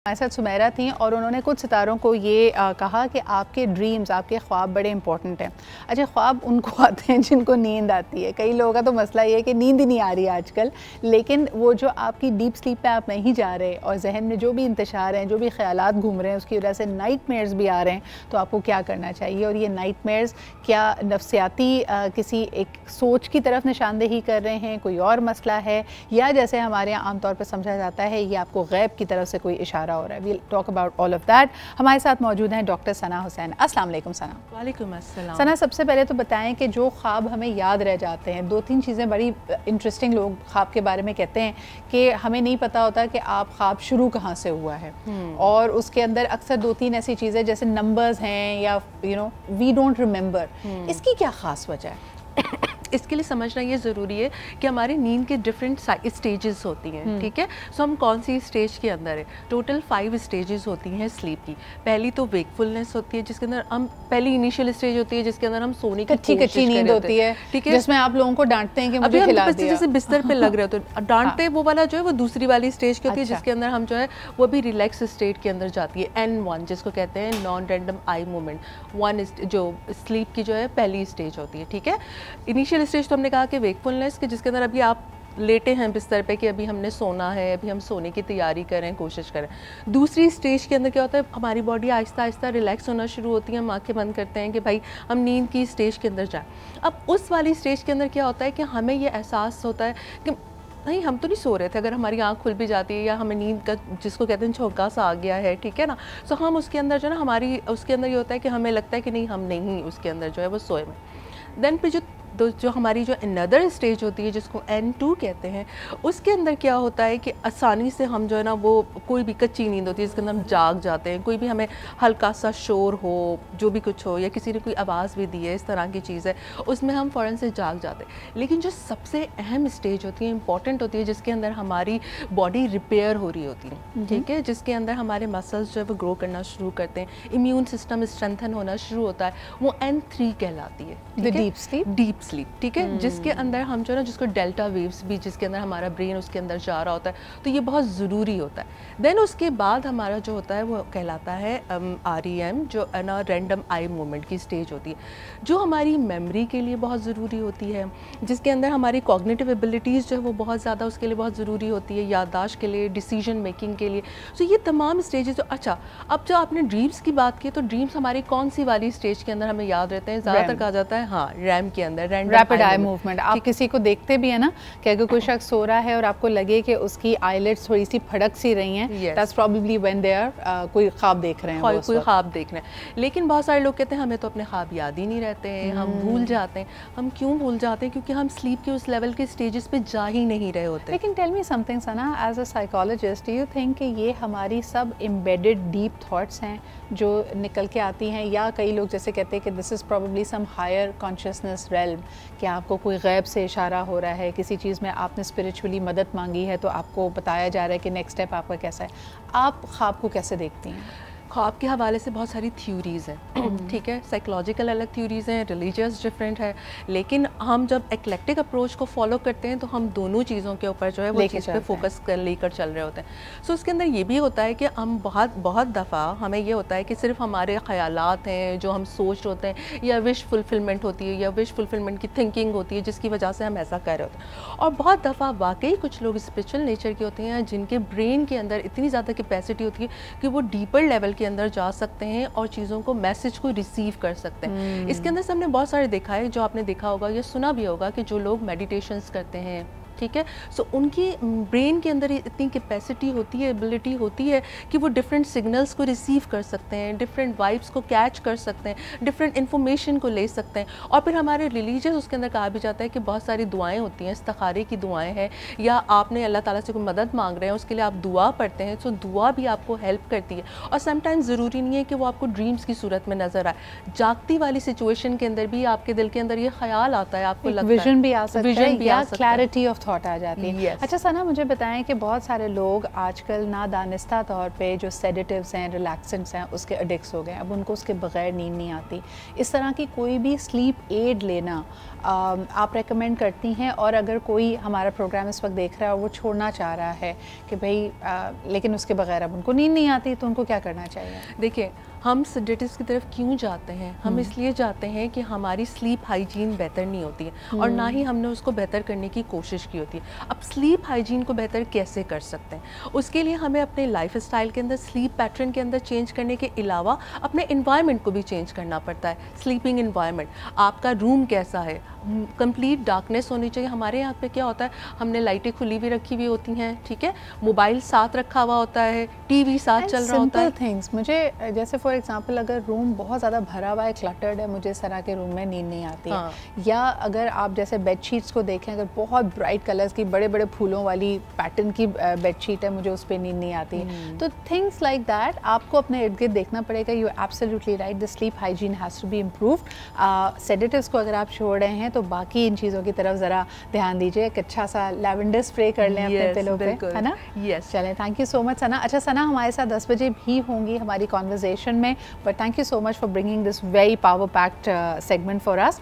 हमारे साथ सुमेरा थी और उन्होंने कुछ सितारों को ये कहा कि आपके ड्रीम्स, आपके ख्वाब बड़े इंपॉर्टेंट हैं। अच्छा, ख्वाब उनको आते हैं जिनको नींद आती है। कई लोगों का तो मसला ये है कि नींद ही नहीं आ रही है आजकल, लेकिन वो जो आपकी डीप स्लीप पे आप नहीं जा रहे और जहन में जो भी इंतशार हैं, जो भी ख्यालात घूम रहे हैं, उसकी वजह से नाइटमेयर्स भी आ रहे हैं, तो आपको क्या करना चाहिए? और ये नाइटमेयर्स क्या नफ्सियाती किसी एक सोच की तरफ निशानदेही कर रहे हैं, कोई और मसला है, या जैसे हमारे यहाँ आमतौर पर समझा जाता है ये आपको गैब की तरफ से कोई इशारा हो रहा है? We'll talk about all of that. हमारे साथ मौजूद हैं डॉक्टर सना हुसैन। अस्सलाम वालेकुम सना। वालेकुम अस्सलाम। सना, सबसे पहले तो बताएं कि जो ख्वाब हमें याद रह जाते हैं, दो तीन चीज़ें बड़ी इंटरेस्टिंग लोग ख्वाब के बारे में कहते हैं कि हमें नहीं पता होता कि आप ख्वाब शुरू कहाँ से हुआ है, और उसके अंदर अक्सर दो तीन ऐसी चीज़ें जैसे नंबर्स हैं या वी डोंट रिमेंबर। इसकी क्या ख़ास वजह है? इसके लिए समझना ये ज़रूरी है कि हमारे नींद के डिफरेंट स्टेजेस होती हैं, ठीक है। सो हम कौन सी स्टेज के अंदर है? टोटल 5 स्टेजेस होती हैं स्लीप की। पहली तो वेकफुलनेस होती है, जिसके अंदर हम पहली इनिशियल स्टेज होती है जिसके अंदर हम सोने की कच्ची नींद होती है, ठीक है, जिसमें आप लोगों को डांटते हैं कि मुझे खिला दिया, जैसे बिस्तर पे लग रहे होते हैं डांटते हैं, वो वाला जो है वो दूसरी वाली स्टेज की होती है, जिसके अंदर हम जो है वो भी रिलैक्स स्टेट के अंदर जाती है। N1 जिसको कहते हैं नॉन रैंडम आई मूवमेंट, 1 जो स्लीप की जो है पहली स्टेज होती है, ठीक है। इनिशियल स्टेज तो हमने कहा कि वेकफुलनेस के, जिसके अंदर अभी आप लेटे हैं बिस्तर पे कि अभी हमने सोना है, अभी हम सोने की तैयारी करें, कोशिश करें। दूसरी स्टेज के अंदर क्या होता है, हमारी बॉडी आहिस्ता आहिस्ता रिलैक्स होना शुरू होती है, हम आंखें बंद करते हैं कि भाई हम नींद की स्टेज के अंदर जाएं। अब उस वाली स्टेज के अंदर क्या होता है कि हमें ये एहसास होता है कि नहीं, हम तो नहीं सो रहे थे, अगर हमारी आँख खुल भी जाती है या हमें नींद का जिसको कहते हैं झोंका सा आ गया है, ठीक है ना। सो हम उसके अंदर जो है ना, हमारी उसके अंदर ये होता है कि हमें लगता है कि नहीं, हम नहीं उसके अंदर जो है वो सोए में। देन फिर जो हमारी जो अनदर स्टेज होती है जिसको N2 कहते हैं, उसके अंदर क्या होता है कि आसानी से हम जो है ना वो कोई भी कच्ची नींद होती है जिसके अंदर हम जाग जाते हैं, कोई भी हमें हल्का सा शोर हो, जो भी कुछ हो, या किसी ने कोई आवाज़ भी दी है, इस तरह की चीज़ है, उसमें हम फ़ौरन से जाग जाते हैं। लेकिन जो सबसे अहम स्टेज होती है, इंपॉर्टेंट होती है, जिसके अंदर हमारी बॉडी रिपेयर हो रही होती है, ठीक है, जिसके अंदर हमारे मसल्स जो है वो ग्रो करना शुरू करते हैं, इम्यून सिस्टम स्ट्रेंथन होना शुरू होता है, वो N3 कहलाती है, डीप स्लीप, ठीक है, जिसके अंदर हम जो ना, जिसको डेल्टा वेव्स भी, जिसके अंदर हमारा ब्रेन उसके अंदर जा रहा होता है, तो ये बहुत ज़रूरी होता है। देन उसके बाद हमारा जो होता है वो कहलाता है REM, जो ना रैंडम आई मूवमेंट की स्टेज होती है, जो हमारी मेमोरी के लिए बहुत ज़रूरी होती है, जिसके अंदर हमारी कॉग्निटिव एबिलिटीज़ जो है वो बहुत ज़्यादा उसके लिए बहुत ज़रूरी होती है, याददाश्त के लिए, डिसीजन मेकिंग के लिए। सो ये तमाम स्टेजेस। तो अच्छा, अब जो आपने ड्रीम्स की बात की, तो ड्रीम्स हमारी कौन सी वाली स्टेज के अंदर हमें याद रहते हैं? ज़्यादातर कहा जाता है हाँ, रैम के अंदर, रैपिड आई मूवमेंट। आप किसी को देखते भी है ना कि अगर कोई शख्स सो रहा है और आपको लगे कि उसकी आईलिड्स थोड़ी सी फड़क सी रही हैं, that's probably when they are कोई ख्वाब देख रहे हैं, कोई ख्वाब देख रहे हैं। लेकिन बहुत सारे लोग कहते हैं हमें तो अपने ख्वाब याद ही नहीं रहते हैं, हम भूल जाते हैं। हम क्यों भूल जाते हैं? क्योंकि हम स्लीप के उस लेवल के स्टेजेस पे जा ही नहीं रहे होते। लेकिन tell me something Sana, as a psychologist, do you think कि ये हमारी सब एम्बेडेड डीप थॉट्स हैं जो निकल के आती हैं, या कई लोग जैसे कहते हैं कि this is probably some higher consciousness realm, कि आपको कोई गैब से इशारा हो रहा है, किसी चीज़ में आपने स्पिरिचुअली मदद मांगी है तो आपको बताया जा रहा है कि नेक्स्ट स्टेप आपका कैसा है? आप ख्वाब को कैसे देखती हैं? ख्वाब के हवाले से बहुत सारी थ्योरीज़ हैं, ठीक है, साइकोलॉजिकल अलग थ्योरीज़ हैं, रिलीजियस डिफरेंट है, लेकिन हम जब एक्लेक्टिक अप्रोच को फॉलो करते हैं तो हम दोनों चीज़ों के ऊपर जो है वो चीज़ पे फोकस कर लेकर चल रहे होते हैं। सो उसके अंदर ये भी होता है कि हम बहुत दफ़ा हमें ये होता है कि सिर्फ हमारे ख़यालात हैं जो हम सोच रहे होते हैं, या विश फुलफिलमेंट होती है, या विश फुलफिलमेंट की थिंकिंग होती है, जिसकी वजह से हम ऐसा कर रहे होते हैं। और बहुत दफ़ा वाकई कुछ लोग स्पिरिचुअल नेचर के होते हैं जिनके ब्रेन के अंदर इतनी ज़्यादा कैपेसिटी होती है कि वो डीपर लेवल के अंदर जा सकते हैं और चीज़ों को, मैसेज को रिसीव कर सकते हैं। इसके अंदर से हमने बहुत सारे देखा है, जो आपने देखा होगा या सुना भी होगा, कि जो लोग मेडिटेशंस करते हैं, ठीक है, सो उनकी ब्रेन के अंदर इतनी कैपेसिटी होती है, एबिलिटी होती है कि वो डिफरेंट सिग्नल्स को रिसीव कर सकते हैं, डिफरेंट वाइब्स को कैच कर सकते हैं, डिफरेंट इन्फॉर्मेशन को ले सकते हैं। और फिर हमारे रिलीजियस उसके अंदर कहा भी जाता है कि बहुत सारी दुआएं होती हैं, इस्तिखारे की दुआएं हैं, या आपने अल्लाह ताला से कोई मदद मांग रहे हैं, उसके लिए आप दुआ पढ़ते हैं, सो दुआ भी आपको हेल्प करती है। और समटाइम्स ज़रूरी नहीं है कि वो आपको ड्रीम्स की सूरत में नज़र आए, जागती वाली सिचुएशन के अंदर भी आपके दिल के अंदर ये ख्याल आता है, आपको लगता है विजन भी आ सकता है, या क्लैरिटी ऑफ थॉट आ जाती है। yes. अच्छा सना, मुझे बताएं कि बहुत सारे लोग आजकल नादानिस्ता तौर पे जो सेडेटिव्स हैं, रिलैक्सेंट्स हैं, उसके एडिक्ट्स हो गए। अब उनको उसके बगैर नींद नहीं आती। इस तरह की कोई भी स्लीप एड लेना आप रेकमेंड करती हैं? और अगर कोई हमारा प्रोग्राम इस वक्त देख रहा है और वो छोड़ना चाह रहा है कि भाई लेकिन उसके बगैर अब उनको नींद नहीं आती, तो उनको क्या करना चाहिए? देखिए, हम सेडेटिव्स की तरफ क्यों जाते हैं? हम इसलिए जाते हैं कि हमारी स्लीप हाइजीन बेहतर नहीं होती है और ना ही हमने उसको बेहतर करने की कोशिश की होती है। अब स्लीप हाइजीन को बेहतर कैसे कर सकते हैं? उसके लिए हमें अपने लाइफ स्टाइल के अंदर, स्लीप पैटर्न के अंदर चेंज करने के अलावा अपने इन्वायरमेंट को भी चेंज करना पड़ता है। स्लीपिंग इन्वायरमेंट, आपका रूम कैसा है? कंप्लीट डार्कनेस होनी चाहिए। हमारे यहाँ पे क्या होता है, हमने लाइटें खुली भी रखी हुई होती हैं, ठीक है, मोबाइल साथ रखा हुआ होता है, टीवी साथ चल रहा होता है। थिंग्स, मुझे जैसे फॉर एग्जांपल अगर रूम बहुत ज़्यादा भरा हुआ है, क्लटर्ड है, मुझे इस तरह के रूम में नींद नहीं आती। हाँ। या अगर आप जैसे बेडशीट्स को देखें, अगर बहुत ब्राइट कलर्स की, बड़े बड़े फूलों वाली पैटर्न की बेडशीट है, मुझे उस पर नींद नहीं आती। तो थिंग्स लाइक दैट आपको अपने इर्द गिर्द देखना पड़ेगा। You absolutely right, the sleep hygiene has to be improved. Sedatives को अगर आप छोड़ रहे हैं तो बाकी इन चीज़ों की तरफ ज़रा ध्यान दीजिए। एक अच्छा सा लैवेंडर स्प्रे कर लें अपने पिलो पे, है ना? यस, चलें, थैंक यू सो मच सना। अच्छा सना हमारे साथ 10 बजे भी होंगी हमारी कॉन्वर्जेशन में, but thank you so much for bringing this very power packed segment for us.